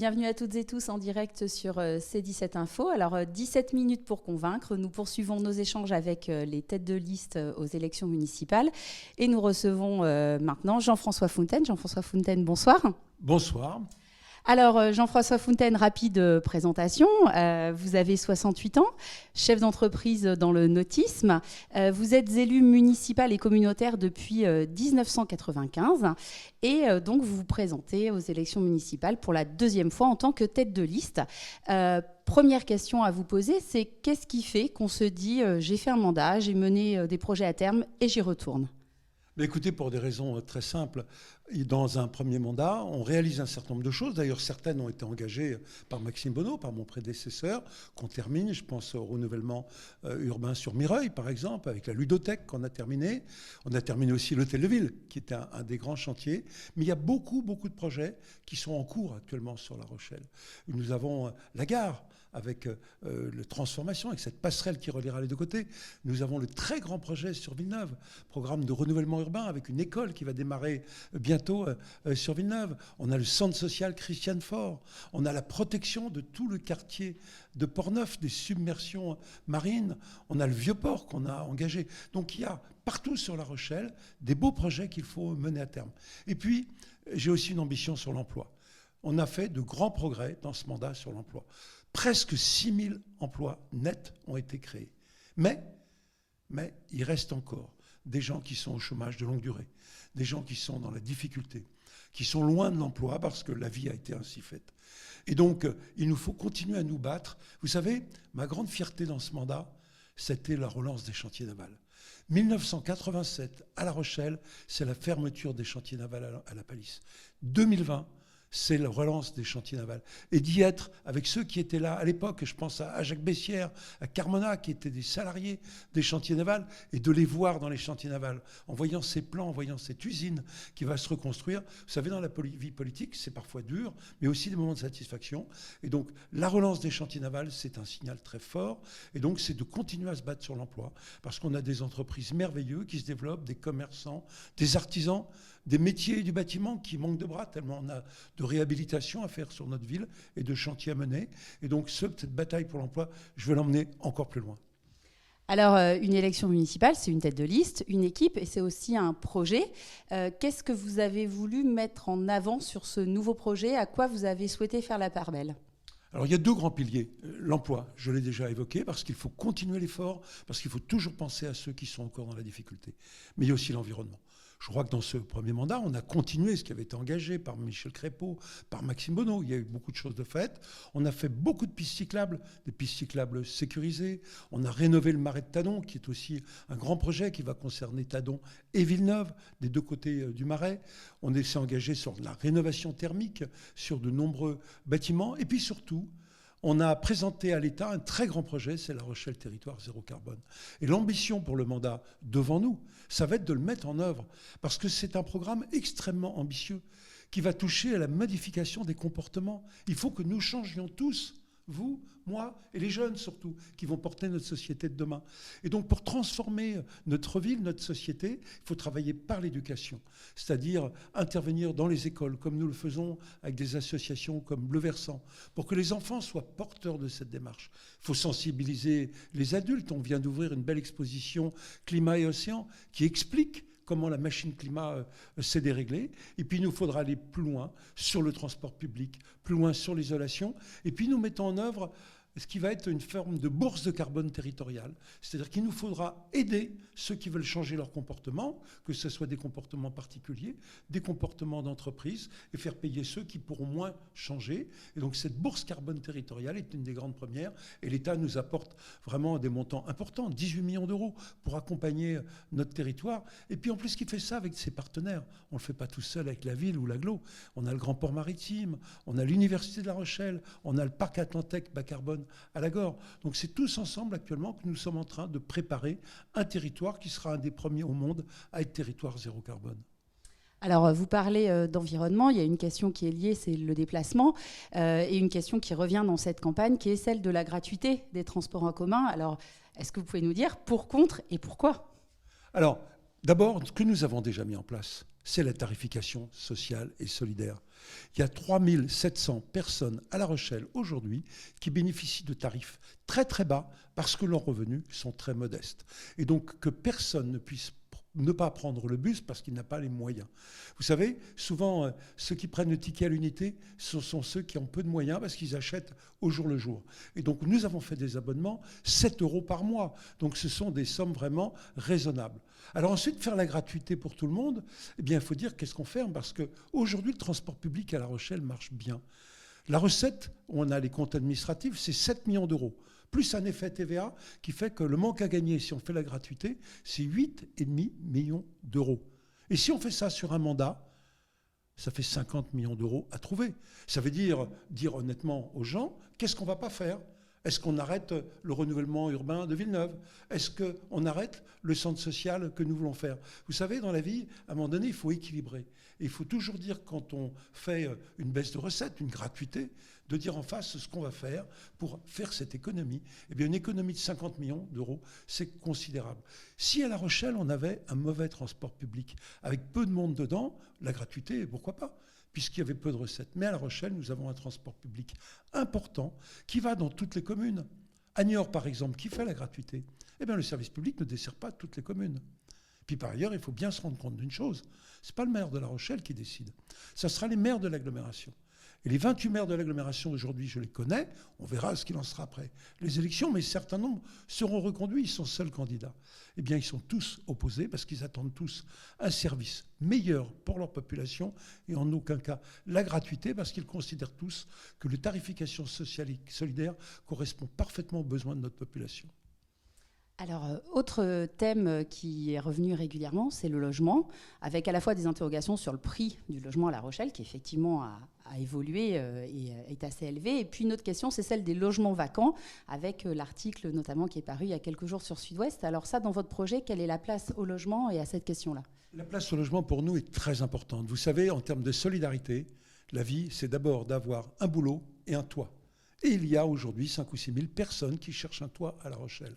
bienvenue à toutes et tous en direct sur C17 Info. Alors, 17 minutes pour convaincre. Nous poursuivons nos échanges avec les têtes de liste aux élections municipales. Et nous recevons maintenant Jean-François Fontaine. Jean-François Fontaine, bonsoir. Bonsoir. Alors, Jean-François Fontaine, rapide présentation. Vous avez 68 ans, chef d'entreprise dans le nautisme. Vous êtes élu municipal et communautaire depuis 1995. Et donc, vous vous présentez aux élections municipales pour la deuxième fois en tant que tête de liste. Première question à vous poser, c'est qu'est-ce qui fait qu'on se dit j'ai fait un mandat, j'ai mené des projets à terme et j'y retourne ? Mais écoutez, pour des raisons très simples, dans un premier mandat, on réalise un certain nombre de choses. D'ailleurs, certaines ont été engagées par Maxime Bonneau, par mon prédécesseur, qu'on termine. Je pense au renouvellement urbain sur Mireuil, par exemple, avec la ludothèque qu'on a terminée. On a terminé aussi l'hôtel de ville, qui était un des grands chantiers. Mais il y a beaucoup de projets qui sont en cours actuellement sur La Rochelle. Nous avons la gare, avec la transformation, avec cette passerelle qui reliera les deux côtés. Nous avons le très grand projet sur Villeneuve, programme de renouvellement urbain avec une école qui va démarrer bientôt sur Villeneuve. On a le centre social Christiane Faure. On a la protection de tout le quartier de Port-Neuf, des submersions marines. On a le Vieux-Port qu'on a engagé. Donc il y a partout sur La Rochelle des beaux projets qu'il faut mener à terme. Et puis, j'ai aussi une ambition sur l'emploi. On a fait de grands progrès dans ce mandat sur l'emploi. Presque 6 000 emplois nets ont été créés. Mais il reste encore des gens qui sont au chômage de longue durée, des gens qui sont dans la difficulté, qui sont loin de l'emploi parce que la vie a été ainsi faite. Et donc, il nous faut continuer à nous battre. Vous savez, ma grande fierté dans ce mandat, c'était la relance des chantiers navals. 1987, à La Rochelle, c'est la fermeture des chantiers navals à la Palisse. 2020, c'est la relance des chantiers navals. Et d'y être avec ceux qui étaient là à l'époque, je pense à Jacques Bessières, à Carmona, qui étaient des salariés des chantiers navals, et de les voir dans les chantiers navals, en voyant ces plans, en voyant cette usine qui va se reconstruire. Vous savez, dans la vie politique, c'est parfois dur, mais aussi des moments de satisfaction. Et donc, la relance des chantiers navals, c'est un signal très fort. Et donc, c'est de continuer à se battre sur l'emploi, parce qu'on a des entreprises merveilleuses qui se développent, des commerçants, des artisans, des métiers du bâtiment qui manquent de bras, tellement on a de réhabilitation à faire sur notre ville et de chantiers à mener. Et donc, cette bataille pour l'emploi, je veux l'emmener encore plus loin. Alors, une élection municipale, c'est une tête de liste, une équipe, et c'est aussi un projet. Qu'est-ce que vous avez voulu mettre en avant sur ce nouveau projet ? À quoi vous avez souhaité faire la part belle ? Alors, il y a deux grands piliers. L'emploi, je l'ai déjà évoqué, parce qu'il faut continuer l'effort, parce qu'il faut toujours penser à ceux qui sont encore dans la difficulté. Mais il y a aussi l'environnement. Je crois que dans ce premier mandat, on a continué ce qui avait été engagé par Michel Crépeau, par Maxime Bonneau. Il y a eu beaucoup de choses de faites. On a fait beaucoup de pistes cyclables, des pistes cyclables sécurisées. On a rénové le marais de Tadon, qui est aussi un grand projet qui va concerner Tadon et Villeneuve, des deux côtés du marais. On s'est engagé sur la rénovation thermique, sur de nombreux bâtiments. Et puis surtout, on a présenté à l'État un très grand projet, c'est La Rochelle Territoire Zéro Carbone. Et l'ambition pour le mandat devant nous, ça va être de le mettre en œuvre, parce que c'est un programme extrêmement ambitieux qui va toucher à la modification des comportements. Il faut que nous changions tous, vous, moi et les jeunes surtout, qui vont porter notre société de demain. Et donc pour transformer notre ville, notre société, il faut travailler par l'éducation, c'est-à-dire intervenir dans les écoles, comme nous le faisons avec des associations comme Bleu Versant, pour que les enfants soient porteurs de cette démarche. Il faut sensibiliser les adultes. On vient d'ouvrir une belle exposition Climat et Océan qui explique comment la machine climat s'est déréglée. Et puis, il nous faudra aller plus loin sur le transport public, plus loin sur l'isolation. Et puis, nous mettons en œuvre ce qui va être une forme de bourse de carbone territoriale. C'est-à-dire qu'il nous faudra aider ceux qui veulent changer leur comportement, que ce soit des comportements particuliers, des comportements d'entreprise, et faire payer ceux qui pourront moins changer. Et donc cette bourse carbone territoriale est une des grandes premières. Et l'État nous apporte vraiment des montants importants, 18 millions d'euros, pour accompagner notre territoire. Et puis en plus, il fait ça avec ses partenaires. On ne le fait pas tout seul avec la ville ou l'agglo. On a le Grand Port Maritime, on a l'Université de La Rochelle, on a le Parc Atlantique bas carbone à la Gore. Donc c'est tous ensemble actuellement que nous sommes en train de préparer un territoire qui sera un des premiers au monde à être territoire zéro carbone. Alors, vous parlez d'environnement, il y a une question qui est liée, c'est le déplacement, et une question qui revient dans cette campagne, qui est celle de la gratuité des transports en commun. Alors, est-ce que vous pouvez nous dire pour, contre et pourquoi ? Alors, D'abord, ce que nous avons déjà mis en place, c'est la tarification sociale et solidaire. Il y a 3700 personnes à La Rochelle aujourd'hui qui bénéficient de tarifs très très bas parce que leurs revenus sont très modestes. Et donc que personne ne puisse ne pas prendre le bus parce qu'il n'a pas les moyens. Vous savez, souvent, ceux qui prennent le ticket à l'unité, ce sont ceux qui ont peu de moyens parce qu'ils achètent au jour le jour. Et donc, nous avons fait des abonnements, 7 € par mois. Donc, ce sont des sommes vraiment raisonnables. Alors ensuite, faire la gratuité pour tout le monde, eh bien, il faut dire qu'est-ce qu'on fait, parce qu'aujourd'hui, le transport public à La Rochelle marche bien. La recette, on a les comptes administratifs, c'est 7 millions d'euros. Plus un effet TVA qui fait que le manque à gagner, si on fait la gratuité, c'est 8,5 millions d'euros. Et si on fait ça sur un mandat, ça fait 50 millions d'euros à trouver. Ça veut dire honnêtement aux gens, qu'est-ce qu'on ne va pas faire ? Est-ce qu'on arrête le renouvellement urbain de Villeneuve ? Est-ce qu'on arrête le centre social que nous voulons faire ? Vous savez, dans la vie, à un moment donné, il faut équilibrer. Et il faut toujours dire, quand on fait une baisse de recettes, une gratuité, de dire en face ce qu'on va faire pour faire cette économie. Eh bien, une économie de 50 millions d'euros, c'est considérable. Si à La Rochelle, on avait un mauvais transport public, avec peu de monde dedans, la gratuité, pourquoi pas ? Puisqu'il y avait peu de recettes. Mais à La Rochelle, nous avons un transport public important qui va dans toutes les communes. À Niort, par exemple, qui fait la gratuité ? Eh bien, le service public ne dessert pas toutes les communes. Puis par ailleurs, il faut bien se rendre compte d'une chose. Ce n'est pas le maire de La Rochelle qui décide. Ça sera les maires de l'agglomération. Et les 28 maires de l'agglomération, aujourd'hui, je les connais. On verra ce qu'il en sera après les élections, mais certains nombres seront reconduits. Ils sont seuls candidats. Eh bien, ils sont tous opposés parce qu'ils attendent tous un service meilleur pour leur population et en aucun cas la gratuité parce qu'ils considèrent tous que la tarification sociale et solidaire correspond parfaitement aux besoins de notre population. Alors, autre thème qui est revenu régulièrement, c'est le logement, avec à la fois des interrogations sur le prix du logement à La Rochelle, qui effectivement a évolué et est assez élevé. Et puis une autre question, c'est celle des logements vacants, avec l'article notamment qui est paru il y a quelques jours sur Sud-Ouest. Alors ça, dans votre projet, quelle est la place au logement et à cette question-là ? La place au logement, pour nous, est très importante. Vous savez, en termes de solidarité, la vie, c'est d'abord d'avoir un boulot et un toit. Et il y a aujourd'hui 5 ou 6 000 personnes qui cherchent un toit à La Rochelle.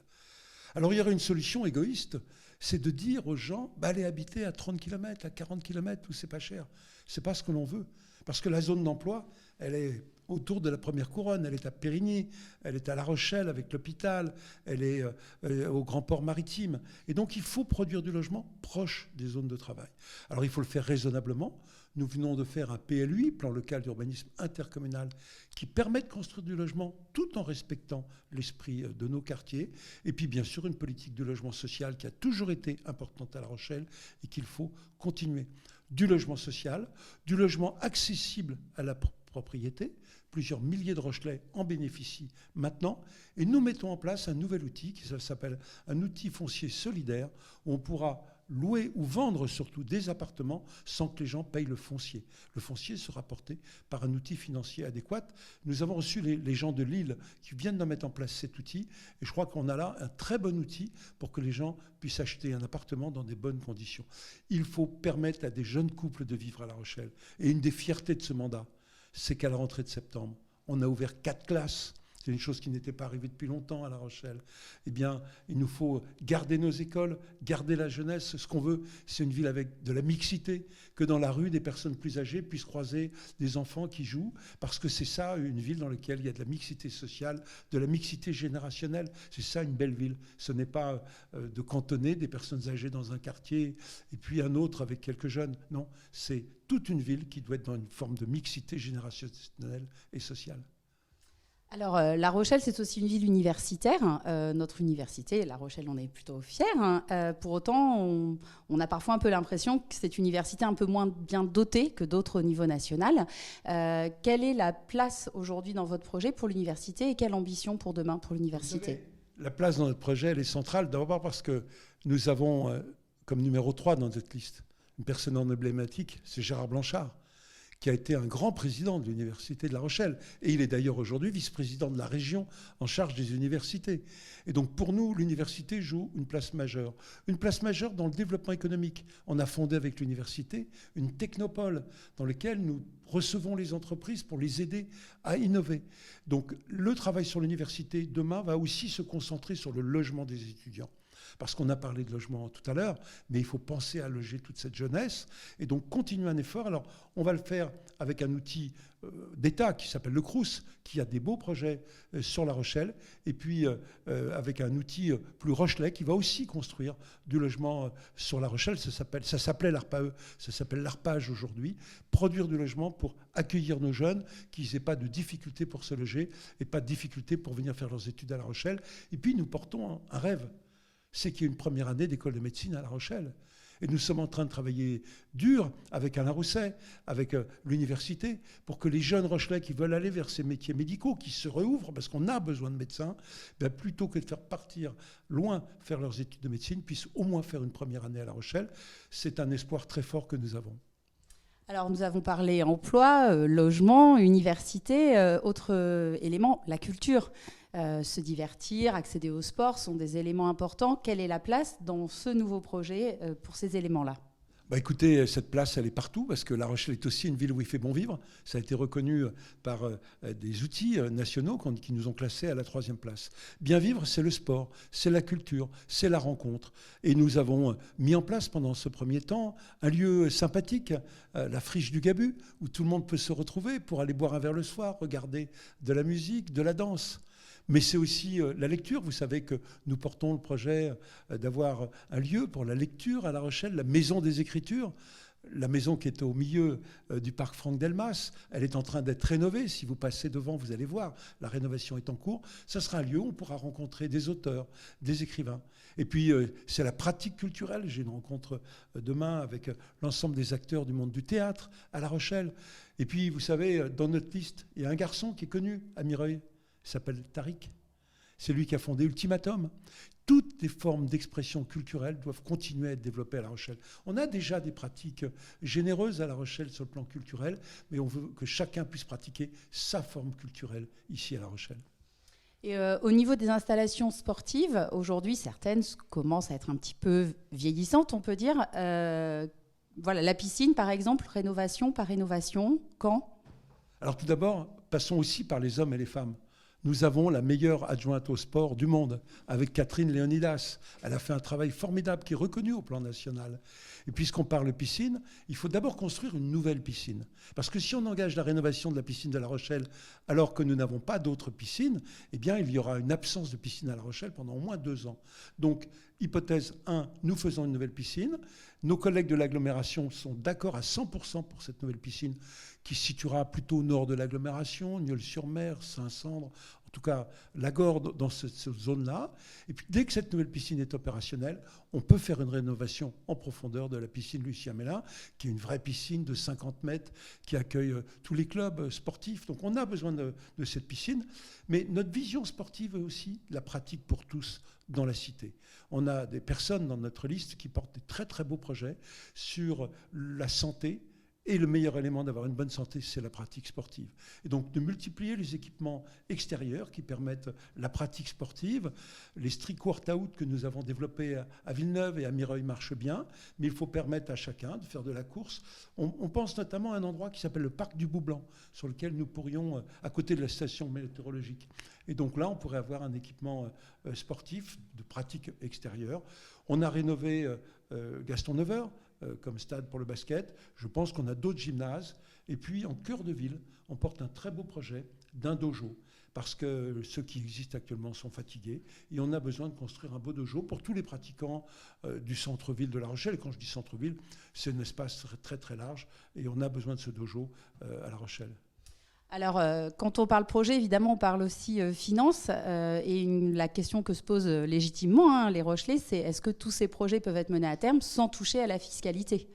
Alors il y aurait une solution égoïste, c'est de dire aux gens, allez habiter à 30 km, à 40 km, où c'est pas cher. C'est pas ce que l'on veut. Parce que la zone d'emploi, elle est autour de la première couronne, elle est à Périgny, elle est à La Rochelle avec l'hôpital, elle est au Grand Port Maritime. Et donc il faut produire du logement proche des zones de travail. Alors il faut le faire raisonnablement. Nous venons de faire un PLUI, plan local d'urbanisme intercommunal, qui permet de construire du logement tout en respectant l'esprit de nos quartiers. Et puis bien sûr une politique de logement social qui a toujours été importante à La Rochelle et qu'il faut continuer. Du logement social, du logement accessible à la propriété. Plusieurs milliers de Rochelais en bénéficient maintenant. Et nous mettons en place un nouvel outil qui s'appelle un outil foncier solidaire où on pourra louer ou vendre surtout des appartements sans que les gens payent le foncier. Le foncier sera porté par un outil financier adéquat. Nous avons reçu les gens de Lille qui viennent de mettre en place cet outil et je crois qu'on a là un très bon outil pour que les gens puissent acheter un appartement dans des bonnes conditions. Il faut permettre à des jeunes couples de vivre à La Rochelle. Et une des fiertés de ce mandat, c'est qu'à la rentrée de septembre, on a ouvert 4 classes. C'est une chose qui n'était pas arrivée depuis longtemps à La Rochelle. Eh bien, il nous faut garder nos écoles, garder la jeunesse. Ce qu'on veut, c'est une ville avec de la mixité, que dans la rue, des personnes plus âgées puissent croiser des enfants qui jouent, parce que c'est ça, une ville dans laquelle il y a de la mixité sociale, de la mixité générationnelle. C'est ça, une belle ville. Ce n'est pas de cantonner des personnes âgées dans un quartier et puis un autre avec quelques jeunes. Non, c'est toute une ville qui doit être dans une forme de mixité générationnelle et sociale. Alors, La Rochelle, c'est aussi une ville universitaire. Notre université, La Rochelle, on est plutôt fiers. Pour autant, on a parfois un peu l'impression que c'est une université un peu moins bien dotée que d'autres au niveau national. Quelle est la place aujourd'hui dans votre projet pour l'université et quelle ambition pour demain pour l'université ? La place dans notre projet, elle est centrale, d'abord parce que nous avons comme numéro 3 dans notre liste une personne emblématique, c'est Gérard Blanchard, qui a été un grand président de l'Université de La Rochelle. Et il est d'ailleurs aujourd'hui vice-président de la région en charge des universités. Et donc pour nous, l'université joue une place majeure. Une place majeure dans le développement économique. On a fondé avec l'université une technopole dans laquelle nous recevons les entreprises pour les aider à innover. Donc le travail sur l'université demain va aussi se concentrer sur le logement des étudiants. Parce qu'on a parlé de logement tout à l'heure, mais il faut penser à loger toute cette jeunesse. Et donc, continuer un effort. Alors, on va le faire avec un outil d'État qui s'appelle le Crous, qui a des beaux projets sur La Rochelle, et puis avec un outil plus Rochelet qui va aussi construire du logement sur La Rochelle. Ça s'appelait l'ARPAE, ça s'appelle l'ARPAGE aujourd'hui. Produire du logement pour accueillir nos jeunes, qu'ils n'aient pas de difficultés pour se loger et pas de difficultés pour venir faire leurs études à La Rochelle. Et puis nous portons un rêve, c'est qu'il y ait une première année d'école de médecine à La Rochelle. Et nous sommes en train de travailler dur avec Alain Rousset, avec l'université, pour que les jeunes Rochelais qui veulent aller vers ces métiers médicaux, qui se réouvrent, parce qu'on a besoin de médecins, plutôt que de faire partir loin faire leurs études de médecine, puissent au moins faire une première année à La Rochelle. C'est un espoir très fort que nous avons. Alors, nous avons parlé emploi, logement, université, autre élément, la culture. Se divertir, accéder au sport sont des éléments importants. Quelle est la place dans ce nouveau projet pour ces éléments-là ? Écoutez, cette place, elle est partout, parce que La Rochelle est aussi une ville où il fait bon vivre. Ça a été reconnu par des outils nationaux qui nous ont classés à la 3e place. Bien vivre, c'est le sport, c'est la culture, c'est la rencontre. Et nous avons mis en place pendant ce premier temps un lieu sympathique, la Friche du Gabu, où tout le monde peut se retrouver pour aller boire un verre le soir, regarder de la musique, de la danse. Mais c'est aussi la lecture. Vous savez que nous portons le projet d'avoir un lieu pour la lecture à La Rochelle, la Maison des Écritures. La maison qui est au milieu du parc Franck Delmas, elle est en train d'être rénovée. Si vous passez devant, vous allez voir, la rénovation est en cours. Ça sera un lieu où on pourra rencontrer des auteurs, des écrivains. Et puis, c'est la pratique culturelle. J'ai une rencontre demain avec l'ensemble des acteurs du monde du théâtre à La Rochelle. Et puis, vous savez, dans notre liste, il y a un garçon qui est connu à Mireuil. Il s'appelle Tariq. C'est lui qui a fondé Ultimatum. Toutes les formes d'expression culturelle doivent continuer à être développées à La Rochelle. On a déjà des pratiques généreuses à La Rochelle sur le plan culturel, mais on veut que chacun puisse pratiquer sa forme culturelle ici à La Rochelle. Et au niveau des installations sportives, aujourd'hui, certaines commencent à être un petit peu vieillissantes, on peut dire. Voilà, la piscine, par exemple, rénovation par rénovation, quand ? Alors tout d'abord, passons aussi par les hommes et les femmes. Nous avons la meilleure adjointe au sport du monde, avec Catherine Léonidas. Elle a fait un travail formidable qui est reconnu au plan national. Et puisqu'on parle piscine, il faut d'abord construire une nouvelle piscine. Parce que si on engage la rénovation de la piscine de La Rochelle alors que nous n'avons pas d'autres piscines, eh bien, il y aura une absence de piscine à La Rochelle pendant au moins 2 ans. Donc, hypothèse 1, nous faisons une nouvelle piscine. Nos collègues de l'agglomération sont d'accord à 100% pour cette nouvelle piscine qui se situera plutôt au nord de l'agglomération, Nieul-sur-Mer, Saint-Sandre, en tout cas la Gorde dans cette zone-là. Et puis dès que cette nouvelle piscine est opérationnelle, on peut faire une rénovation en profondeur de la piscine Lucien Mélin, qui est une vraie piscine de 50 mètres qui accueille tous les clubs sportifs. Donc on a besoin de cette piscine. Mais notre vision sportive est aussi la pratique pour tous dans la cité. On a des personnes dans notre liste qui portent des très très beaux projets sur la santé. Et le meilleur élément d'avoir une bonne santé, c'est la pratique sportive. Et donc de multiplier les équipements extérieurs qui permettent la pratique sportive. Les strict workout que nous avons développés à Villeneuve et à Mireuil marchent bien, mais il faut permettre à chacun de faire de la course. On pense notamment à un endroit qui s'appelle le parc du Boublanc, sur lequel nous pourrions, à côté de la station météorologique. Et donc là, on pourrait avoir un équipement sportif de pratique extérieure. On a rénové Gaston Neveur, comme stade pour le basket. Je pense qu'on a d'autres gymnases. Et puis, en cœur de ville, on porte un très beau projet d'un dojo, parce que ceux qui existent actuellement sont fatigués. Et on a besoin de construire un beau dojo pour tous les pratiquants du centre-ville de La Rochelle. Et quand je dis centre-ville, c'est un espace très, très large. Et on a besoin de ce dojo à La Rochelle. Alors, quand on parle projet, évidemment, on parle aussi finances. Et la question que se posent légitimement les Rochelais, c'est est-ce que tous ces projets peuvent être menés à terme sans toucher à la fiscalité ?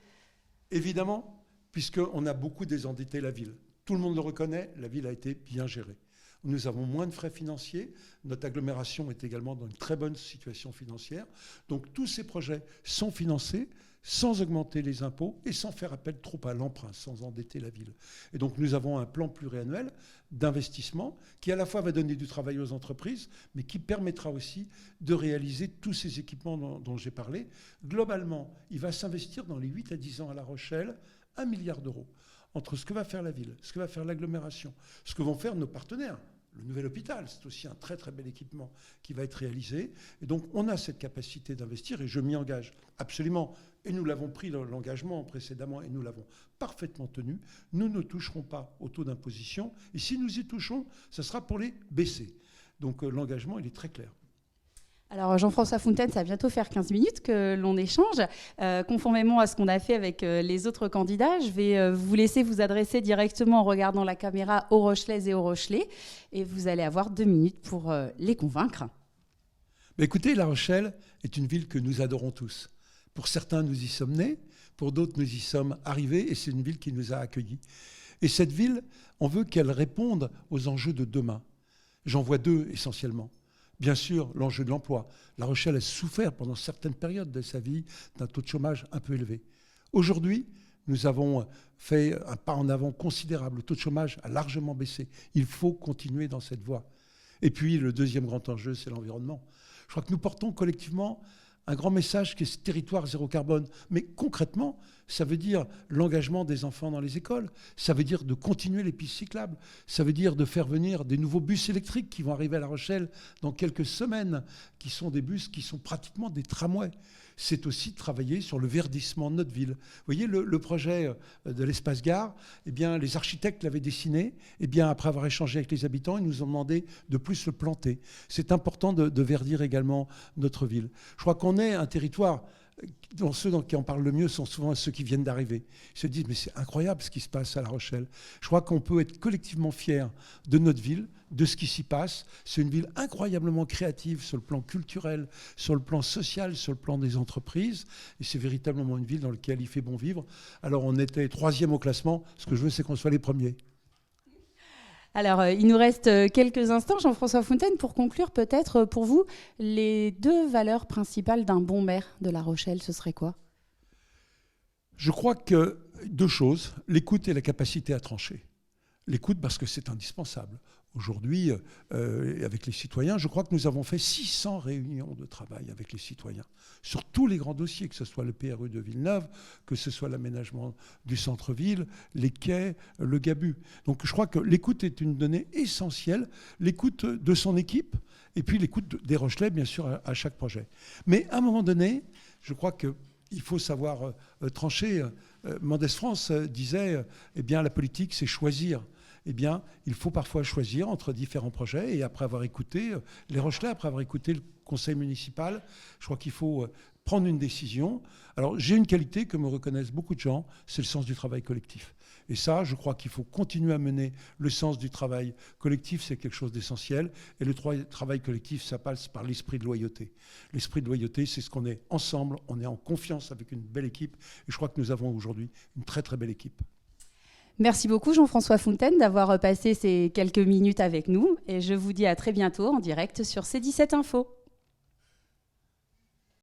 Évidemment, puisqu'on a beaucoup désendetté la ville. Tout le monde le reconnaît, la ville a été bien gérée. Nous avons moins de frais financiers. Notre agglomération est également dans une très bonne situation financière. Donc tous ces projets sont financés sans augmenter les impôts et sans faire appel trop à l'emprunt, sans endetter la ville. Et donc nous avons un plan pluriannuel d'investissement qui à la fois va donner du travail aux entreprises, mais qui permettra aussi de réaliser tous ces équipements dont j'ai parlé. Globalement, il va s'investir dans les 8 à 10 ans à La Rochelle 1 milliard d'euros entre ce que va faire la ville, ce que va faire l'agglomération, ce que vont faire nos partenaires. le nouvel hôpital, c'est aussi un très très bel équipement qui va être réalisé. Et donc on a cette capacité d'investir et je m'y engage absolument. Et nous l'avons pris l'engagement précédemment et nous l'avons parfaitement tenu. Nous ne toucherons pas au taux d'imposition et si nous y touchons, ce sera pour les baisser. Donc l'engagement, il est très clair. Alors Jean-François Fontaine, ça va bientôt faire 15 minutes que l'on échange. Conformément à ce qu'on a fait avec les autres candidats, je vais vous laisser vous adresser directement en regardant la caméra aux Rochelaises et aux Rochelais. Et vous allez avoir 2 minutes pour les convaincre. Mais écoutez, La Rochelle est une ville que nous adorons tous. Pour certains, nous y sommes nés. Pour d'autres, nous y sommes arrivés. Et c'est une ville qui nous a accueillis. Et cette ville, on veut qu'elle réponde aux enjeux de demain. J'en vois 2 essentiellement. Bien sûr, l'enjeu de l'emploi. La Rochelle a souffert pendant certaines périodes de sa vie d'un taux de chômage un peu élevé. Aujourd'hui, nous avons fait un pas en avant considérable. Le taux de chômage a largement baissé. Il faut continuer dans cette voie. Et puis, le deuxième grand enjeu, c'est l'environnement. Je crois que nous portons collectivement un grand message qui est ce territoire zéro carbone. Mais concrètement, ça veut dire l'engagement des enfants dans les écoles, ça veut dire de continuer les pistes cyclables, ça veut dire de faire venir des nouveaux bus électriques qui vont arriver à La Rochelle dans quelques semaines, qui sont des bus qui sont pratiquement des tramways. C'est aussi de travailler sur le verdissement de notre ville. Vous voyez, le projet de l'espace gare, eh bien, les architectes l'avaient dessiné. Eh bien, après avoir échangé avec les habitants, ils nous ont demandé de plus le planter. C'est important de verdir également notre ville. Je crois qu'on est un territoire dont ceux qui en parlent le mieux sont souvent ceux qui viennent d'arriver. Ils se disent, mais c'est incroyable ce qui se passe à La Rochelle. Je crois qu'on peut être collectivement fiers de notre ville, de ce qui s'y passe. C'est une ville incroyablement créative sur le plan culturel, sur le plan social, sur le plan des entreprises. Et c'est véritablement une ville dans laquelle il fait bon vivre. Alors on était 3e au classement. Ce que je veux, c'est qu'on soit les premiers. Alors, il nous reste quelques instants, Jean-François Fontaine, pour conclure peut-être pour vous, les 2 valeurs principales d'un bon maire de La Rochelle, ce serait quoi ? Je crois que 2 choses, l'écoute et la capacité à trancher. L'écoute parce que c'est indispensable. Aujourd'hui, avec les citoyens, je crois que nous avons fait 600 réunions de travail avec les citoyens sur tous les grands dossiers, que ce soit le PRU de Villeneuve, que ce soit l'aménagement du centre-ville, les quais, le Gabu. Donc je crois que l'écoute est une donnée essentielle, l'écoute de son équipe et puis l'écoute des Rochelais, bien sûr, à chaque projet. Mais à un moment donné, je crois qu'il faut savoir trancher. Mendès France disait, eh bien, la politique, c'est choisir. Eh bien, il faut parfois choisir entre différents projets. Et après avoir écouté les Rochelais, après avoir écouté le conseil municipal, je crois qu'il faut prendre une décision. Alors, j'ai une qualité que me reconnaissent beaucoup de gens, c'est le sens du travail collectif. Et ça, je crois qu'il faut continuer à mener le sens du travail collectif, c'est quelque chose d'essentiel. Et le travail collectif, ça passe par l'esprit de loyauté. L'esprit de loyauté, c'est ce qu'on est ensemble, on est en confiance avec une belle équipe. Et je crois que nous avons aujourd'hui une très très belle équipe. Merci beaucoup Jean-François Fontaine d'avoir passé ces quelques minutes avec nous et je vous dis à très bientôt en direct sur C17 Info.